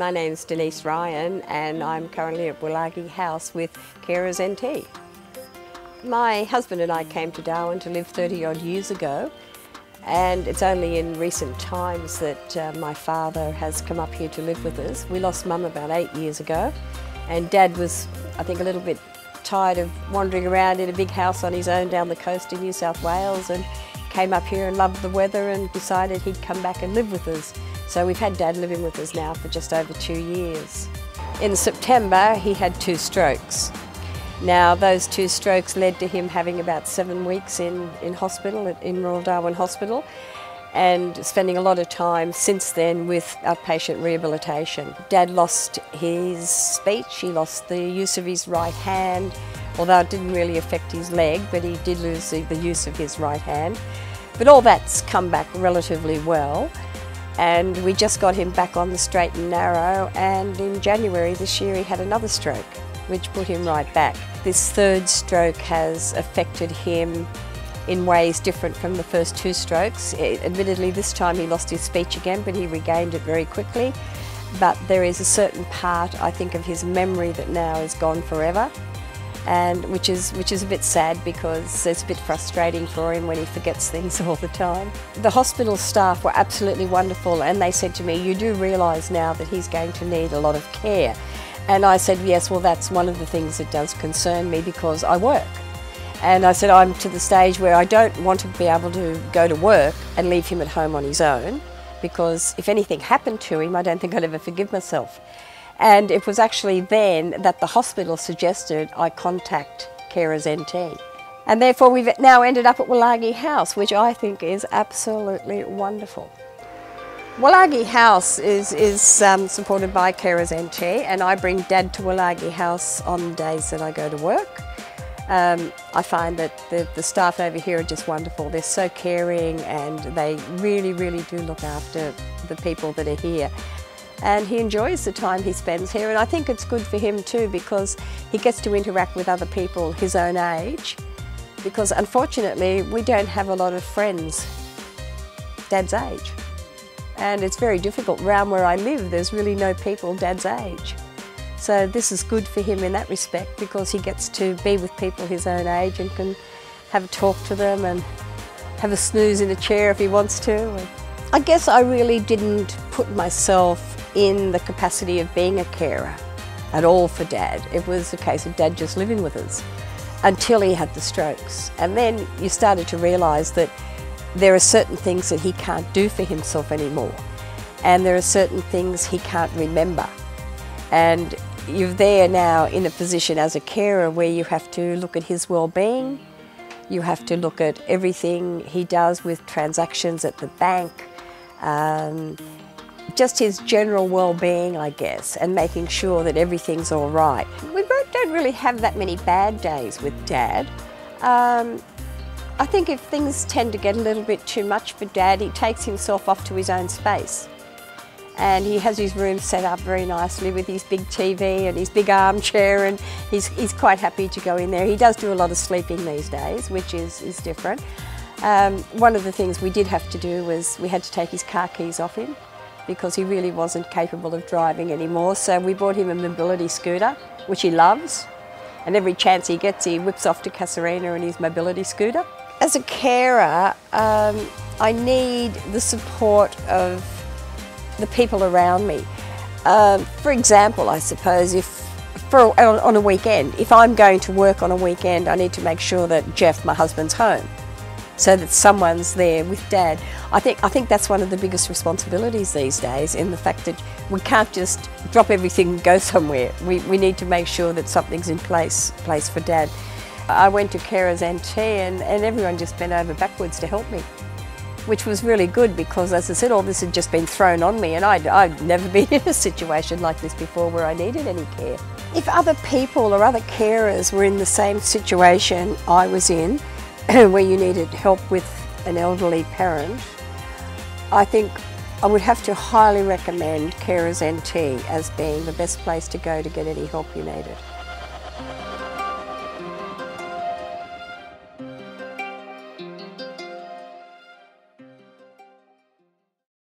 my name's Denise Rod and I'm currently at Woolagi House with Carers NT. My husband and I came to Darwin to live 30 odd years ago, and it's only in recent times that my father has come up here to live with us. We lost Mum about 8 years ago, and Dad was, I think, a little bit tired of wandering around in a big house on his own down the coast in New South Wales, and came up here and loved the weather and decided he'd come back and live with us. So we've had Dad living with us now for just over 2 years. In September he had 2 strokes. Now those 2 strokes led to him having about 7 weeks in hospital, in Royal Darwin Hospital, and spending a lot of time since then with outpatient rehabilitation. Dad lost his speech, he lost the use of his right hand, although it didn't really affect his leg, but he did lose the use of his right hand. But all that's come back relatively well, and we just got him back on the straight and narrow, and in January this year he had another stroke, which put him right back. This 3rd stroke has affected him in ways different from the first 2 strokes. Admittedly, this time he lost his speech again, but he regained it very quickly. But there is a certain part, I think, of his memory that now is gone forever, and which is a bit sad, because it's a bit frustrating for him when he forgets things all the time. The hospital staff were absolutely wonderful, and they said to me, "You do realise now that he's going to need a lot of care?" And I said, "Yes, well, that's one of the things that does concern me, because I work." And I said, "I'm to the stage where I don't want to be able to go to work and leave him at home on his own, because if anything happened to him, I don't think I'd ever forgive myself." And it was actually then that the hospital suggested I contact Carers NT. And therefore we've now ended up at Woolagi House, which I think is absolutely wonderful. Woolagi House is supported by Carers NT, and I bring Dad to Woolagi House on days that I go to work. I find that the staff over here are just wonderful. They're so caring, and they really, really do look after the people that are here. And he enjoys the time he spends here, and I think it's good for him too, because he gets to interact with other people his own age, because unfortunately we don't have a lot of friends Dad's age, and it's very difficult. Around where I live there's really no people Dad's age, so this is good for him in that respect, because he gets to be with people his own age and can have a talk to them and have a snooze in a chair if he wants to. I guess I really didn't put myself in the capacity of being a carer at all for Dad. It was a case of Dad just living with us until he had the strokes. And then you started to realise that there are certain things that he can't do for himself anymore, and there are certain things he can't remember. And you're there now in a position as a carer where you have to look at his well-being, you have to look at everything he does with transactions at the bank, just his general well-being, I guess, and making sure that everything's all right. We don't really have that many bad days with Dad. I think if things tend to get a little bit too much for Dad, he takes himself off to his own space. And he has his room set up very nicely with his big TV and his big armchair, and he's quite happy to go in there. He does do a lot of sleeping these days, which is different. One of the things we did have to do was we had to take his car keys off him, because he really wasn't capable of driving anymore. So we bought him a mobility scooter, which he loves, and every chance he gets he whips off to Casuarina in his mobility scooter. As a carer, I need the support of the people around me. For example, I suppose on a weekend, if I'm going to work on a weekend, I need to make sure that Jeff, my husband's home, so that someone's there with Dad. I think that's one of the biggest responsibilities these days, in the fact that we can't just drop everything and go somewhere. We need to make sure that something's in place for Dad. I went to Carers NT and everyone just bent over backwards to help me, which was really good, because, as I said, all this had just been thrown on me, and I'd never been in a situation like this before where I needed any care. If other people or other carers were in the same situation I was in, where you needed help with an elderly parent, I think I would have to highly recommend Carers NT as being the best place to go to get any help you needed.